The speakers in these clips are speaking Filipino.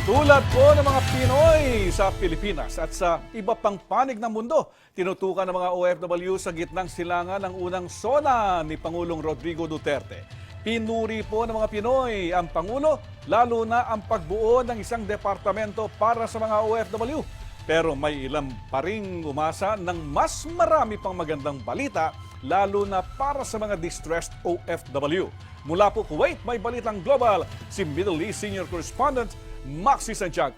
Tulad po ng mga Pinoy sa Pilipinas at sa iba pang panig ng mundo, tinutukan ng mga OFW sa gitnang silangan ng unang SONA ni Pangulong Rodrigo Duterte. Pinuri po ng mga Pinoy ang Pangulo, lalo na ang pagbuo ng isang departamento para sa mga OFW. Pero may ilan pa ring umasa ng mas marami pang magandang balita, lalo na para sa mga distressed OFW. Mula po Kuwait, may balitang global si Middle East Senior Correspondent Maxi Santiago.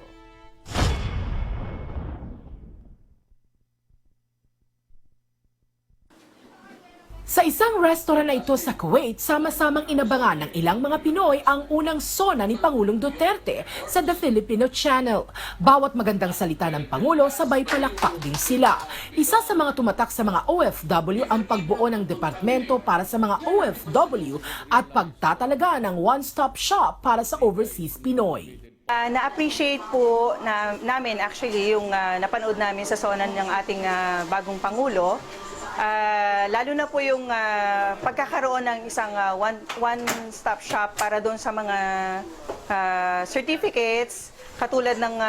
Sa isang restaurant na ito sa Kuwait, sama-samang inabangan ng ilang mga Pinoy ang unang SONA ni Pangulong Duterte sa The Filipino Channel. Bawat magandang salita ng Pangulo, sabay palakpak din sila. Isa sa mga tumatak sa mga OFW ang pagbuo ng departamento para sa mga OFW at pagtatalaga ng one-stop shop para sa overseas Pinoy. Na-appreciate po namin actually yung napanood namin sa SONA ng ating bagong Pangulo. Lalo na po yung pagkakaroon ng isang one-stop shop para doon sa mga certificates, katulad ng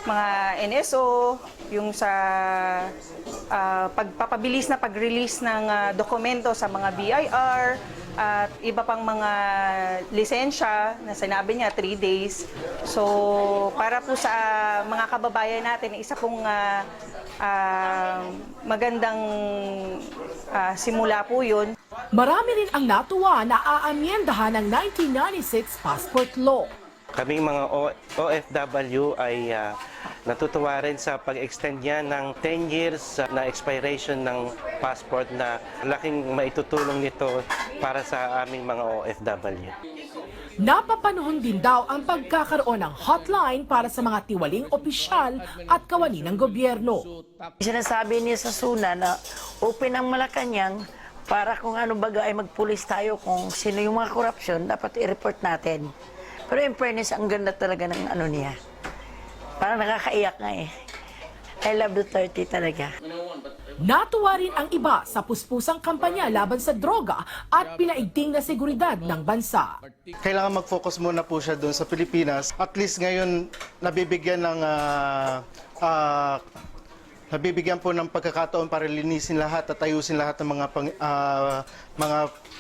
mga NSO, yung sa pagpapabilis na pag-release ng dokumento sa mga BIR, at iba pang mga lisensya na sinabi niya 3 days. So para po sa mga kababayan natin, isa pong magandang simula po yun. Marami rin ang natuwa na aamyendahan ng 1996 Passport Law. Kaming mga OFW ay natutuwa rin sa pag-extend niya ng 10 years na expiration ng passport na laking maitutulong nito para sa aming mga OFW. Napapanahon din daw ang pagkakaroon ng hotline para sa mga tiwaling opisyal at kawani ng gobyerno. Sinasabi niya sa SUNA na open ang Malacanang para kung ano baga ay magpulis tayo kung sino yung mga korupsyon, dapat i-report natin. Pero in fairness, ang ganda talaga ng ano niya. Parang nakakaiyak nga eh. I love Duterte talaga. Natuwa rin ang iba sa puspusang kampanya laban sa droga at pinaigting na seguridad ng bansa. Kailangan mag-focus muna po siya doon sa Pilipinas. At least ngayon, nabibigyan po ng pagkakataon para linisin lahat at ayusin lahat ng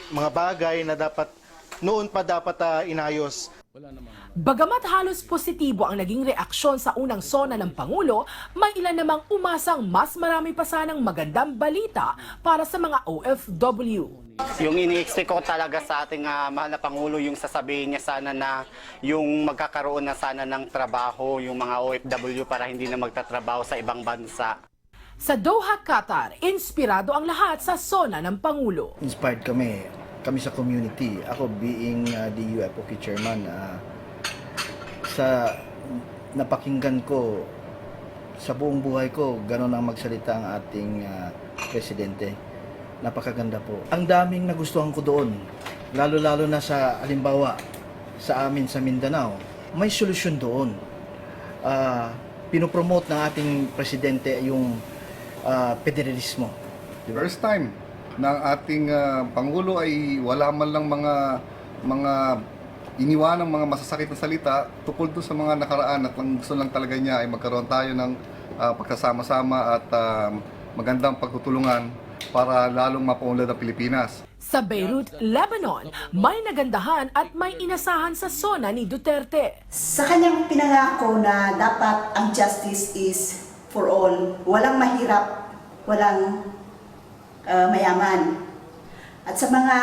mga bagay na dapat noon pa dapat inayos. Bagamat halos positibo ang naging reaksyon sa unang SONA ng Pangulo, may ilan namang umasang mas marami pa sanang magandang balita para sa mga OFW. Yung ini-expect ko talaga sa ating mahal na Pangulo, yung sasabihin niya sana na yung magkakaroon na sana ng trabaho yung mga OFW para hindi na magtatrabaho sa ibang bansa. Sa Doha, Qatar, inspirado ang lahat sa SONA ng Pangulo. Inspired kami sa community. Ako being the UFOK chairman, sa napakinggan ko sa buong buhay ko, gano'n ang magsalita ang ating presidente. Napakaganda po. Ang daming nagustuhan ko doon, lalo-lalo na sa halimbawa sa amin sa Mindanao. May solusyon doon. Pinopromote ng ating presidente yung federalismo. The first time ng ating Pangulo ay wala man lang mga iniwanang mga masasakit na salita tukol doon sa mga nakaraan, at ang gusto lang talaga niya ay magkaroon tayo ng pagkasama-sama at magandang pagtutulungan para lalong mapaunlad ang Pilipinas. Sa Beirut, Lebanon, may nagandahan at may inasahan sa SONA ni Duterte. Sa kanyang pinangako na dapat ang justice is for all, walang mahirap, walang mayaman. At sa mga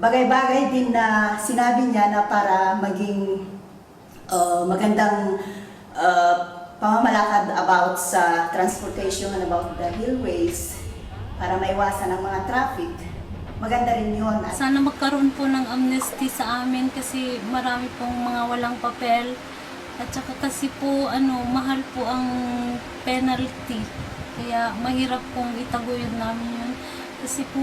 bagay-bagay din na sinabi niya na para maging magandang pamamalakad about sa transportation and about the highways para maiwasan ang mga traffic. Maganda rin yun. Sana magkaroon po ng amnesty sa amin kasi marami pong mga walang papel. At saka kasi po mahal po ang penalty. Kaya mahirap pong itaguyod namin yun. Kasi po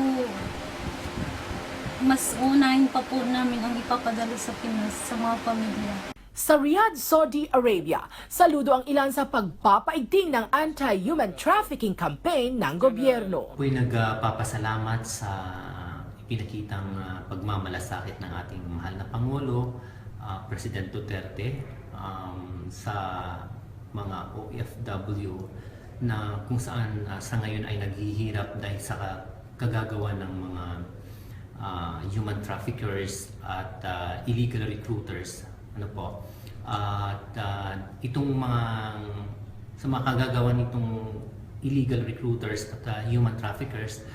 mas unahin pa po namin ang ipapadala sa Pinas sa mga pamilya. Sa Riyadh, Saudi Arabia, saludo ang ilan sa pagpapaigting ng anti-human trafficking campaign ng gobyerno. Ako'y nagpapasalamat sa ipinakitang pagmamalasakit ng ating mahal na Pangulo, President Duterte, sa mga OFW na kung saan sa ngayon ay naghihirap dahil sa kagagawa ng mga human traffickers at illegal recruiters. Ano po? At itong sa mga kagagawa nitong illegal recruiters at human traffickers,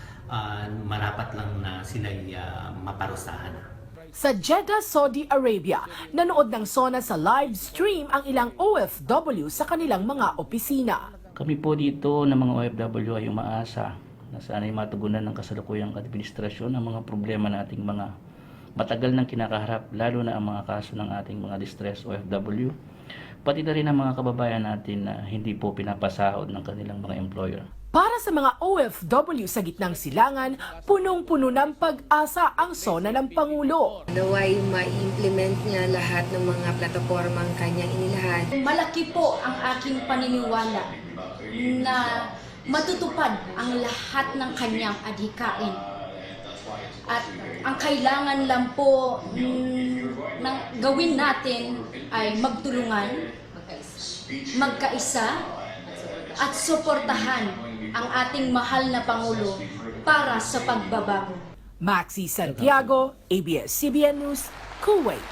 marapat lang na sila'y maparusahan. Sa Jeddah, Saudi Arabia, nanood ng SONA sa live stream ang ilang OFW sa kanilang mga opisina. Kami po dito ng mga OFW ay umaasa na sana'y matugunan ng kasalukuyang administrasyon ang mga problema na ating mga matagal nang kinakaharap, lalo na ang mga kaso ng ating mga distress OFW, pati na rin ang mga kababayan natin na hindi po pinapasahod ng kanilang mga employer. Para sa mga OFW sa gitnang silangan, punong-puno ng pag-asa ang SONA ng Pangulo. Naway ma-implement niya lahat ng mga platapormang kanyang inilahad. Malaki po ang aking paniniwala na matutupad ang lahat ng kanyang adhikain. At ang kailangan lang po ng gawin natin ay magtulungan, magkaisa, at suportahan ang ating mahal na Pangulo para sa pagbabago. Maxi Santiago, ABS-CBN News, Kuwait.